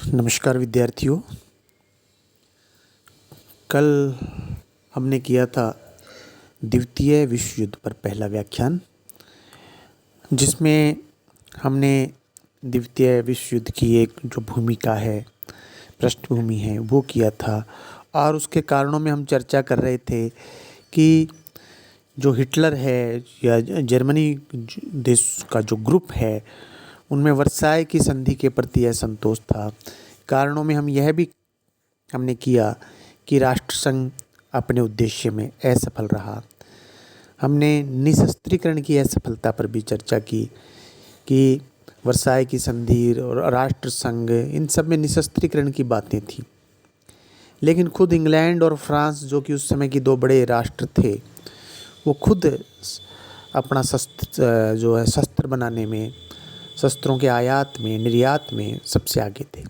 नमस्कार विद्यार्थियों। कल हमने किया था द्वितीय विश्व युद्ध पर पहला व्याख्यान, जिसमें हमने द्वितीय विश्व युद्ध की एक जो भूमिका है, पृष्ठभूमि है, वो किया था। और उसके कारणों में हम चर्चा कर रहे थे कि जो हिटलर है या जर्मनी देश का जो ग्रुप है, उनमें वर्साय की संधि के प्रति असंतोष था। कारणों में हम यह भी हमने किया कि राष्ट्रसंघ अपने उद्देश्य में असफल रहा। हमने निशस्त्रीकरण की असफलता पर भी चर्चा की कि वर्साय की संधि और राष्ट्रसंघ, इन सब में निशस्त्रीकरण की बातें थी। लेकिन खुद इंग्लैंड और फ्रांस, जो कि उस समय की दो बड़े राष्ट्र थे, वो खुद अपना शस्त्र बनाने में, शस्त्रों के आयात में, निर्यात में सबसे आगे थे।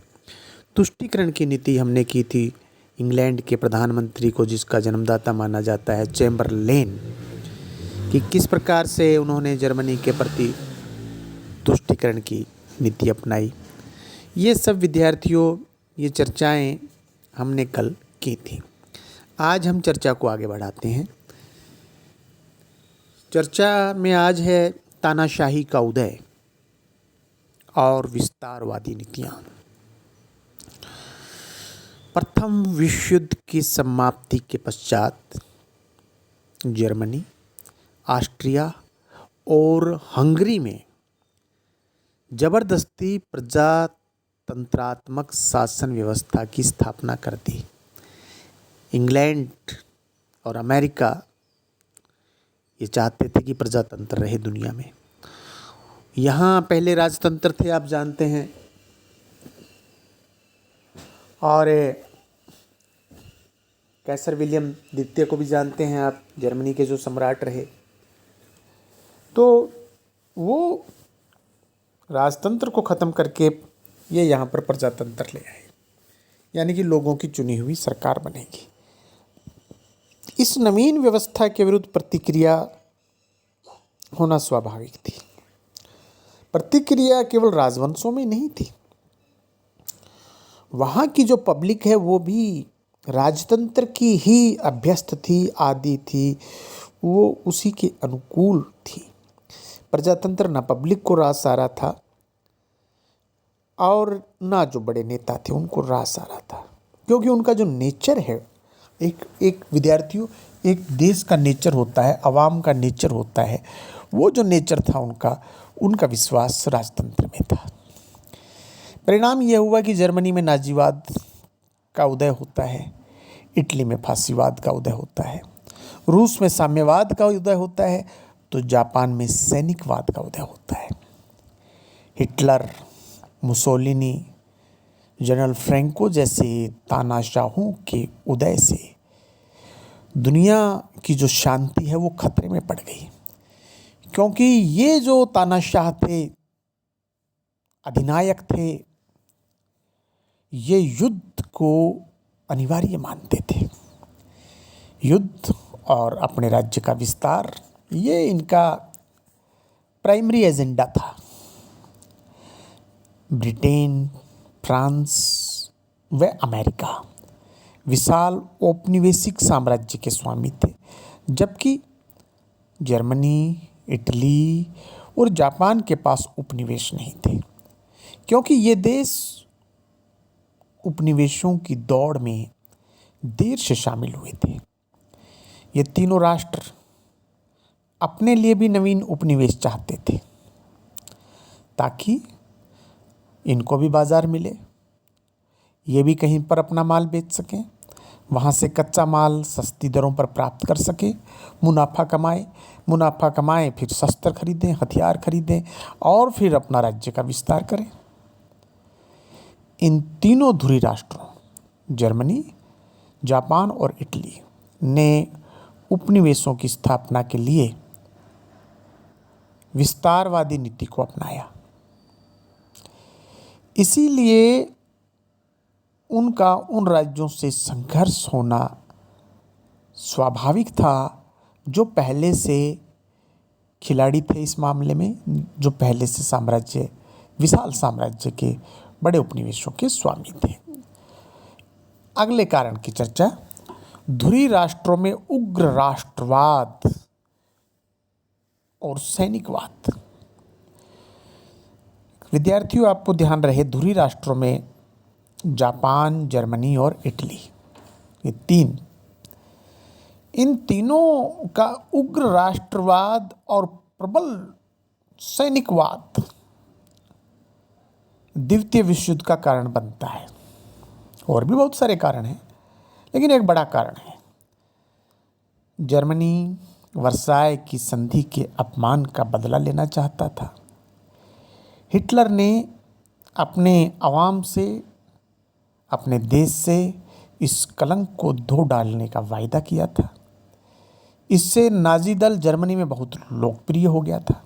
तुष्टीकरण की नीति हमने की थी इंग्लैंड के प्रधानमंत्री को, जिसका जन्मदाता माना जाता है चैम्बरलेन, कि किस प्रकार से उन्होंने जर्मनी के प्रति तुष्टीकरण की नीति अपनाई। ये सब विद्यार्थियों, ये चर्चाएं हमने कल की थी। आज हम चर्चा को आगे बढ़ाते हैं। चर्चा में आज है तानाशाही का उदय और विस्तारवादी नीतियां। प्रथम विश्व युद्ध की समाप्ति के पश्चात जर्मनी, ऑस्ट्रिया और हंगरी में जबरदस्ती प्रजातंत्रात्मक शासन व्यवस्था की स्थापना कर दी। इंग्लैंड और अमेरिका ये चाहते थे कि प्रजातंत्र रहे दुनिया में। यहाँ पहले राजतंत्र थे, आप जानते हैं, और कैसर विलियम द्वितीय को भी जानते हैं आप, जर्मनी के जो सम्राट रहे। तो वो राजतंत्र को ख़त्म करके ये यहाँ पर प्रजातंत्र ले आए, यानी कि लोगों की चुनी हुई सरकार बनेगी। इस नवीन व्यवस्था के विरुद्ध प्रतिक्रिया होना स्वाभाविक थी। प्रतिक्रिया केवल राजवंशों में नहीं थी, वहाँ की जो पब्लिक है वो भी राजतंत्र की ही अभ्यस्त थी, आदि थी, वो उसी के अनुकूल थी। प्रजातंत्र ना पब्लिक को रास आ रहा था और ना जो बड़े नेता थे उनको रास आ रहा था, क्योंकि उनका जो नेचर है, एक विद्यार्थियों, एक देश का नेचर होता है, अवाम का नेचर होता है, वो जो नेचर था उनका विश्वास राजतंत्र में था। परिणाम यह हुआ कि जर्मनी में नाजीवाद का उदय होता है, इटली में फांसीवाद का उदय होता है, रूस में साम्यवाद का उदय होता है, तो जापान में सैनिकवाद का उदय होता है। हिटलर, मुसोलिनी, जनरल फ्रैंको जैसे तानाशाहों के उदय से दुनिया की जो शांति है वो खतरे में पड़ गई, क्योंकि ये जो तानाशाह थे, अधिनायक थे, ये युद्ध को अनिवार्य मानते थे। युद्ध और अपने राज्य का विस्तार, ये इनका प्राइमरी एजेंडा था। ब्रिटेन, फ्रांस व अमेरिका विशाल औपनिवेशिक साम्राज्य के स्वामी थे, जबकि जर्मनी, इटली और जापान के पास उपनिवेश नहीं थे, क्योंकि ये देश उपनिवेशों की दौड़ में देर से शामिल हुए थे। ये तीनों राष्ट्र अपने लिए भी नवीन उपनिवेश चाहते थे, ताकि इनको भी बाजार मिले, ये भी कहीं पर अपना माल बेच सकें, वहाँ से कच्चा माल सस्ती दरों पर प्राप्त कर सके, मुनाफा कमाएं, फिर शस्त्र खरीदें, हथियार खरीदें और फिर अपना राज्य का विस्तार करें। इन तीनों धुरी राष्ट्रों, जर्मनी, जापान और इटली, ने उपनिवेशों की स्थापना के लिए विस्तारवादी नीति को अपनाया। इसीलिए उनका उन राज्यों से संघर्ष होना स्वाभाविक था जो पहले से खिलाड़ी थे इस मामले में, जो पहले से विशाल साम्राज्य के बड़े उपनिवेशों के स्वामी थे। अगले कारण की चर्चा, धुरी राष्ट्रों में उग्र राष्ट्रवाद और सैनिकवाद। विद्यार्थियों, आपको ध्यान रहे, धुरी राष्ट्रों में जापान, जर्मनी और इटली, ये तीन, इन तीनों का उग्र राष्ट्रवाद और प्रबल सैनिकवाद द्वितीय विश्व युद्ध का कारण बनता है। और भी बहुत सारे कारण हैं, लेकिन एक बड़ा कारण है, जर्मनी वर्साय की संधि के अपमान का बदला लेना चाहता था। हिटलर ने अपने अवाम से, अपने देश से इस कलंक को धो डालने का वायदा किया था। इससे नाजी दल जर्मनी में बहुत लोकप्रिय हो गया था।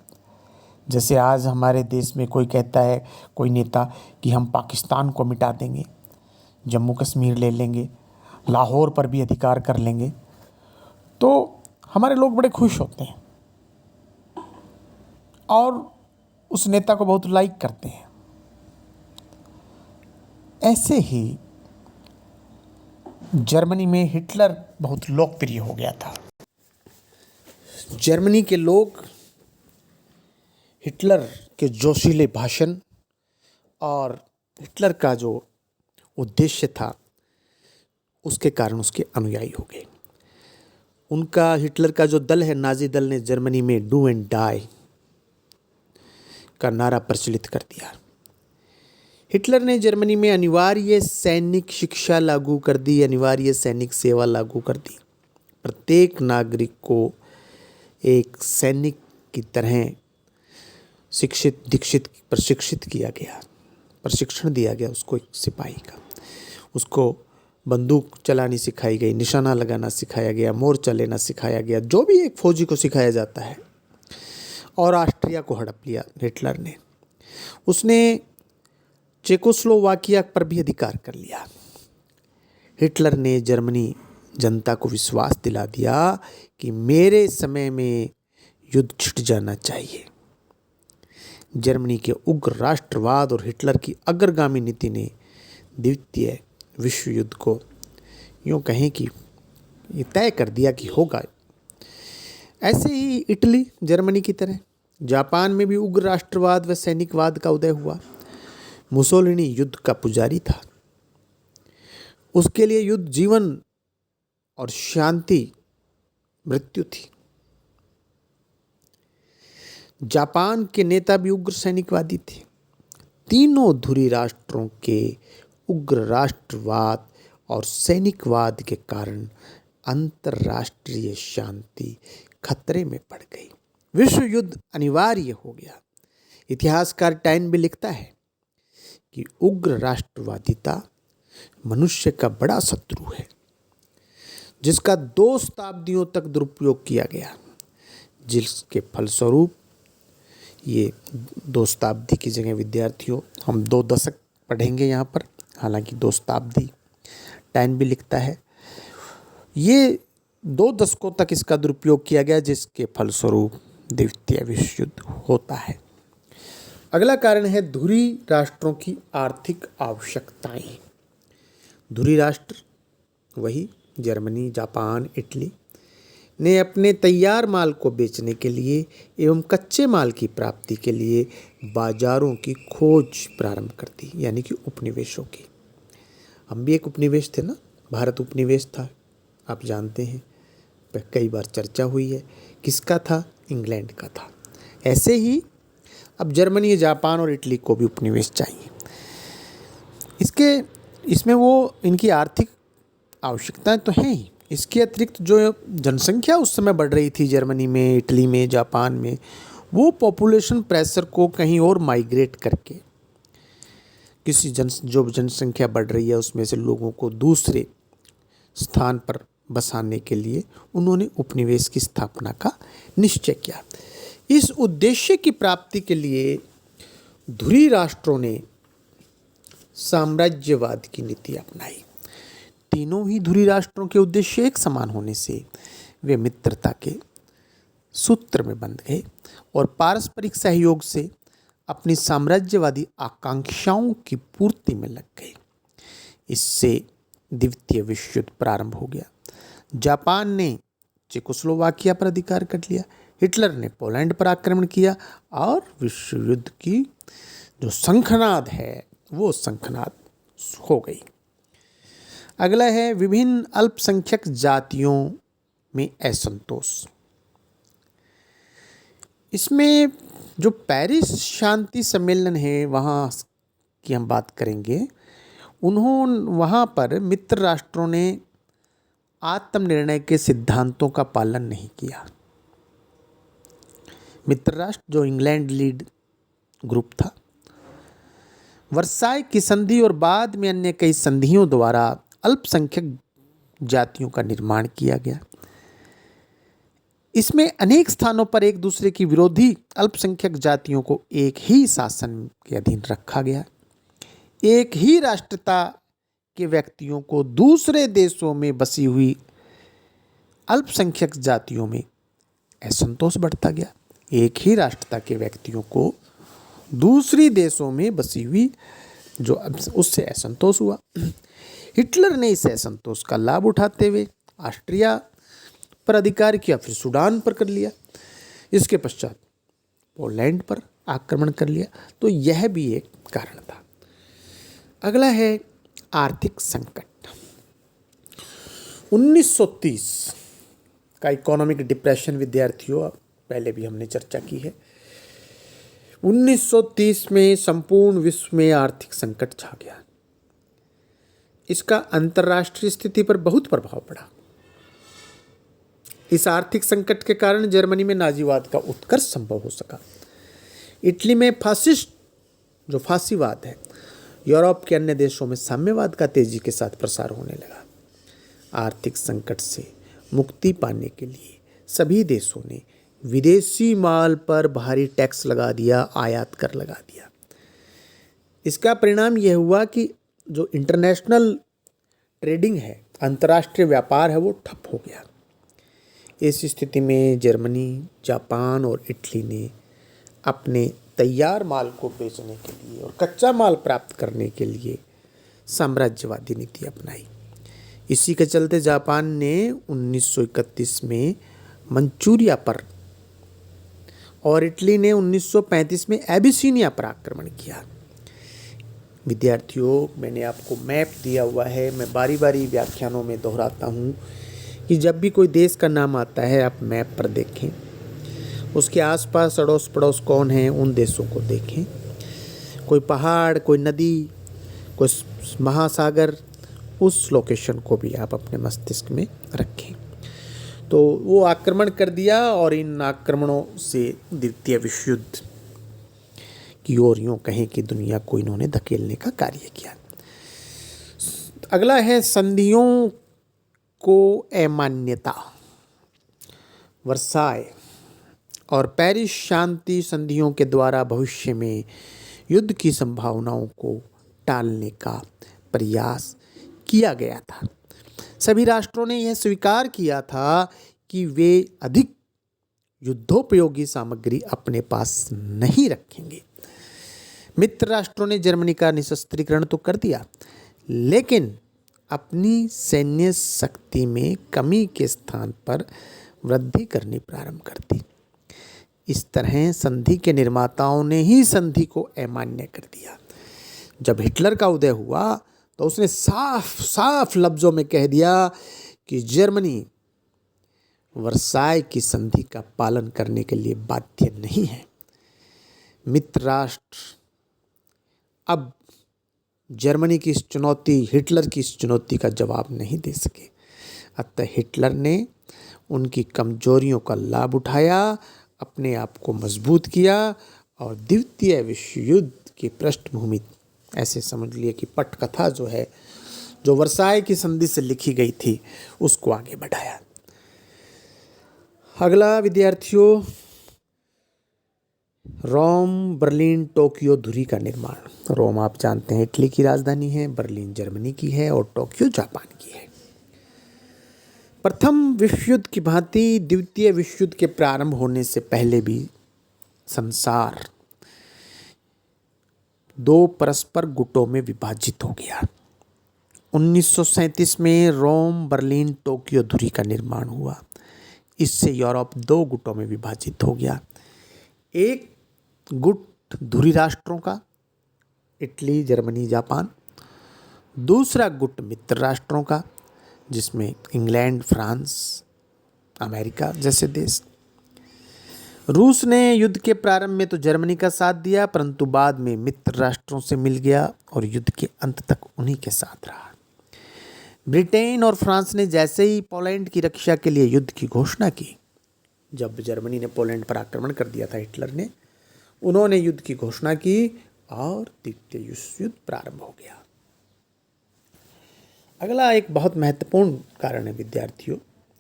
जैसे आज हमारे देश में कोई कहता है, कोई नेता, कि हम पाकिस्तान को मिटा देंगे, जम्मू कश्मीर ले लेंगे, लाहौर पर भी अधिकार कर लेंगे, तो हमारे लोग बड़े खुश होते हैं और उस नेता को बहुत लाइक करते हैं। ऐसे ही जर्मनी में हिटलर बहुत लोकप्रिय हो गया था। जर्मनी के लोग हिटलर के जोशीले भाषण और हिटलर का जो उद्देश्य था उसके कारण उसके अनुयायी हो गए। उनका, हिटलर का जो दल है, नाजी दल ने जर्मनी में डू एंड डाई का नारा प्रचलित कर दिया। हिटलर ने जर्मनी में अनिवार्य सैनिक शिक्षा लागू कर दी, अनिवार्य सैनिक सेवा लागू कर दी। प्रत्येक नागरिक को एक सैनिक की तरह शिक्षित, दीक्षित, प्रशिक्षित किया गया, प्रशिक्षण दिया गया उसको, एक सिपाही का। उसको बंदूक चलानी सिखाई गई, निशाना लगाना सिखाया गया, मोर्चा लेना सिखाया गया, जो भी एक फौजी को सिखाया जाता है। और ऑस्ट्रिया को हड़प लिया हिटलर ने। उसने चेकोस्लोवाकिया पर भी अधिकार कर लिया। हिटलर ने जर्मनी जनता को विश्वास दिला दिया कि मेरे समय में युद्ध छिड़ जाना चाहिए। जर्मनी के उग्र राष्ट्रवाद और हिटलर की अग्रगामी नीति ने द्वितीय विश्व युद्ध को यूँ कहें कि ये तय कर दिया कि होगा। ऐसे ही इटली जर्मनी की तरह जापान में भी उग्र राष्ट्रवाद व सैनिकवाद का उदय हुआ। मुसोलिनी युद्ध का पुजारी था। उसके लिए युद्ध जीवन और शांति मृत्यु थी। जापान के नेता भी उग्र सैनिकवादी थे। तीनों धुरी राष्ट्रों के उग्र राष्ट्रवाद और सैनिकवाद के कारण अंतर्राष्ट्रीय शांति खतरे में पड़ गई। विश्व युद्ध अनिवार्य हो गया। इतिहासकार टाइन भी लिखता है कि उग्र राष्ट्रवादिता मनुष्य का बड़ा शत्रु है, जिसका 2 शताब्दियों तक दुरुपयोग किया गया, जिसके फलस्वरूप ये 2 शताब्दी की जगह विद्यार्थियों हम 2 दशक पढ़ेंगे यहाँ पर, हालांकि 2 शताब्दी टाइन भी लिखता है। ये 2 दशकों तक इसका दुरुपयोग किया गया, जिसके फलस्वरूप द्वितीय विश्व युद्ध होता है। अगला कारण है धुरी राष्ट्रों की आर्थिक आवश्यकताएं। धुरी राष्ट्र, वही जर्मनी, जापान, इटली, ने अपने तैयार माल को बेचने के लिए एवं कच्चे माल की प्राप्ति के लिए बाजारों की खोज प्रारंभ कर दी, यानी कि उपनिवेशों की। हम भी एक उपनिवेश थे ना, भारत उपनिवेश था, आप जानते हैं, कई बार चर्चा हुई है। किसका था? इंग्लैंड का था। ऐसे ही अब जर्मनी, जापान और इटली को भी उपनिवेश चाहिए। इसमें वो इनकी आर्थिक आवश्यकताएं तो हैं ही। इसके अतिरिक्त जो जनसंख्या उस समय बढ़ रही थी जर्मनी में, इटली में, जापान में, वो पॉपुलेशन प्रेशर को कहीं और माइग्रेट करके जो जनसंख्या बढ़ रही है उसमें से लोगों को दूसरे स्थान पर बसाने के लिए उन्होंने उपनिवेश की स्थापना का निश्चय किया। इस उद्देश्य की प्राप्ति के लिए धुरी राष्ट्रों ने साम्राज्यवाद की नीति अपनाई। तीनों ही धुरी राष्ट्रों के उद्देश्य एक समान होने से वे मित्रता के सूत्र में बंध गए और पारस्परिक सहयोग से अपनी साम्राज्यवादी आकांक्षाओं की पूर्ति में लग गए। इससे द्वितीय विश्व युद्ध प्रारंभ हो गया। जापान ने चेकोस्लोवाकिया पर अधिकार कर लिया, हिटलर ने पोलैंड पर आक्रमण किया और विश्व युद्ध की जो शंखनाद है वो शंखनाद हो गई। अगला है विभिन्न अल्पसंख्यक जातियों में असंतोष। इसमें जो पेरिस शांति सम्मेलन है वहाँ की हम बात करेंगे। वहाँ पर मित्र राष्ट्रों ने आत्मनिर्णय के सिद्धांतों का पालन नहीं किया। मित्र राष्ट्र जो इंग्लैंड लीड ग्रुप था, वर्साई की संधि और बाद में अन्य कई संधियों द्वारा अल्पसंख्यक जातियों का निर्माण किया गया। इसमें अनेक स्थानों पर एक दूसरे की विरोधी अल्पसंख्यक जातियों को एक ही शासन के अधीन रखा गया। एक ही राष्ट्रता के व्यक्तियों को दूसरे देशों में बसी हुई अल्पसंख्यक जातियों में असंतोष बढ़ता गया। एक ही राष्ट्रता के व्यक्तियों को दूसरी देशों में बसी हुई जो उससे असंतोष हुआ। हिटलर ने इस असंतोष का लाभ उठाते हुए ऑस्ट्रिया पर अधिकार किया, फिर सूडान पर कर लिया, इसके पश्चात पोलैंड पर आक्रमण कर लिया। तो यह भी एक कारण था। अगला है आर्थिक संकट। 1930 का इकोनॉमिक डिप्रेशन विद्यार्थियों पहले भी हमने चर्चा की है। 1930 में संपूर्ण विश्व में आर्थिक संकट छा गया। इसका अंतर्राष्ट्रीय स्थिति पर बहुत प्रभाव पड़ा। इस आर्थिक संकट के कारण जर्मनी में नाजीवाद का उत्कर्ष संभव हो सका। इटली में फासिस्ट जो फासीवाद है, यूरोप के अन्य देशों में साम्यवाद का तेजी के साथ प्रसार होने लगा। आर्थिक संकट से मुक्ति पाने के लिए सभी देशों ने विदेशी माल पर भारी टैक्स लगा दिया, आयात कर लगा दिया। इसका परिणाम यह हुआ कि जो इंटरनेशनल ट्रेडिंग है, अंतर्राष्ट्रीय व्यापार है, वो ठप हो गया। इस स्थिति में जर्मनी, जापान और इटली ने अपने तैयार माल को बेचने के लिए और कच्चा माल प्राप्त करने के लिए साम्राज्यवादी नीति अपनाई। इसी के चलते जापान ने 1931 में मंचूरिया पर और इटली ने 1935 में एबिसीनिया पर आक्रमण किया। विद्यार्थियों, मैंने आपको मैप दिया हुआ है, मैं बारी बारी व्याख्यानों में दोहराता हूँ कि जब भी कोई देश का नाम आता है आप मैप पर देखें, उसके आसपास अड़ोस पड़ोस कौन हैं उन देशों को देखें। कोई पहाड़, कोई नदी, कोई महासागर, उस लोकेशन को भी आप अपने मस्तिष्क में रखें। तो वो आक्रमण कर दिया और इन आक्रमणों से द्वितीय विश्व युद्ध की ओर यूँ कहें कि दुनिया को इन्होंने धकेलने का कार्य किया। अगला है संधियों को अमान्यता। वर्साय और पेरिस शांति संधियों के द्वारा भविष्य में युद्ध की संभावनाओं को टालने का प्रयास किया गया था। सभी राष्ट्रों ने यह स्वीकार किया था कि वे अधिक युद्धोपयोगी सामग्री अपने पास नहीं रखेंगे। मित्र राष्ट्रों ने जर्मनी का निशस्त्रीकरण तो कर दिया, लेकिन अपनी सैन्य शक्ति में कमी के स्थान पर वृद्धि करनी प्रारंभ कर दी। इस तरह संधि के निर्माताओं ने ही संधि को अमान्य कर दिया। जब हिटलर का उदय हुआ तो उसने साफ साफ लफ्जों में कह दिया कि जर्मनी वर्साय की संधि का पालन करने के लिए बाध्य नहीं है। मित्र राष्ट्र अब जर्मनी की इस चुनौती, हिटलर की इस चुनौती का जवाब नहीं दे सके। अतः हिटलर ने उनकी कमजोरियों का लाभ उठाया, अपने आप को मजबूत किया और द्वितीय विश्व युद्ध की पृष्ठभूमि, ऐसे समझ लिए कि पटकथा जो है, जो वर्साय की संधि से लिखी गई थी, उसको आगे बढ़ाया। अगला विद्यार्थियों, रोम, बर्लिन, टोक्यो धुरी का निर्माण। रोम आप जानते हैं इटली की राजधानी है, बर्लिन जर्मनी की है और टोक्यो जापान की है। प्रथम विश्व युद्ध की भांति द्वितीय विश्व युद्ध के प्रारंभ होने से पहले भी संसार दो परस्पर गुटों में विभाजित हो गया। 1937 में रोम, बर्लिन, टोक्यो धुरी का निर्माण हुआ। इससे यूरोप दो गुटों में विभाजित हो गया। एक गुट धुरी राष्ट्रों का, इटली, जर्मनी, जापान। दूसरा गुट मित्र राष्ट्रों का, जिसमें इंग्लैंड, फ्रांस, अमेरिका जैसे देश। रूस ने युद्ध के प्रारंभ में तो जर्मनी का साथ दिया, परंतु बाद में मित्र राष्ट्रों से मिल गया और युद्ध के अंत तक उन्हीं के साथ रहा। ब्रिटेन और फ्रांस ने जैसे ही पोलैंड की रक्षा के लिए युद्ध की घोषणा की, जब जर्मनी ने पोलैंड पर आक्रमण कर दिया था हिटलर ने, उन्होंने युद्ध की घोषणा की और द्वितीय विश्व युद्ध प्रारंभ हो गया। अगला एक बहुत महत्वपूर्ण कारण है विद्यार्थियों,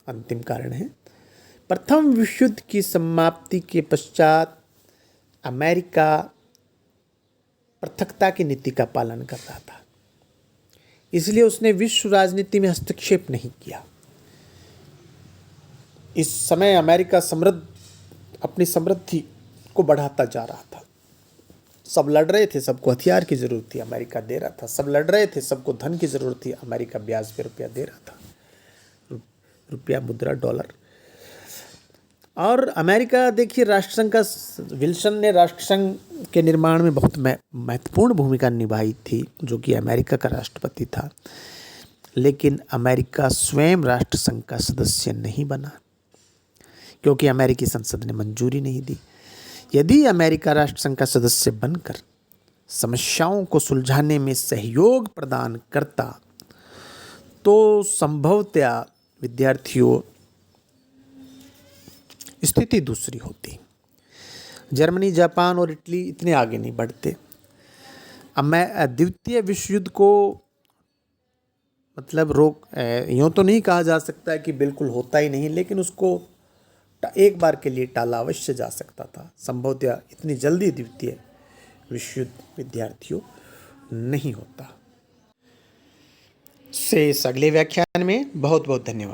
अंतिम कारण है। प्रथम विश्व युद्ध की समाप्ति के पश्चात अमेरिका पृथकता की नीति का पालन कर रहा था, इसलिए उसने विश्व राजनीति में हस्तक्षेप नहीं किया। इस समय अमेरिका अपनी समृद्धि को बढ़ाता जा रहा था। सब लड़ रहे थे, सबको हथियार की जरूरत थी, अमेरिका दे रहा था। सब लड़ रहे थे, सबको धन की जरूरत थी, अमेरिका ब्याज पे रुपया दे रहा था, रुपया, मुद्रा, डॉलर। और अमेरिका देखिए, राष्ट्रसंघ का, विल्सन ने राष्ट्रसंघ के निर्माण में बहुत महत्वपूर्ण भूमिका निभाई थी, जो कि अमेरिका का राष्ट्रपति था। लेकिन अमेरिका स्वयं राष्ट्रसंघ का सदस्य नहीं बना, क्योंकि अमेरिकी संसद ने मंजूरी नहीं दी। यदि अमेरिका राष्ट्रसंघ का सदस्य बनकर समस्याओं को सुलझाने में सहयोग प्रदान करता, तो संभवतः विद्यार्थियों स्थिति दूसरी होती। जर्मनी, जापान और इटली इतने आगे नहीं बढ़ते। द्वितीय विश्व युद्ध को मतलब यूँ तो नहीं कहा जा सकता है कि बिल्कुल होता ही नहीं, लेकिन उसको एक बार के लिए टाला अवश्य जा सकता था। संभवतः इतनी जल्दी द्वितीय विश्व युद्ध विद्यार्थियों नहीं होता। से इस अगले व्याख्यान में बहुत बहुत धन्यवाद।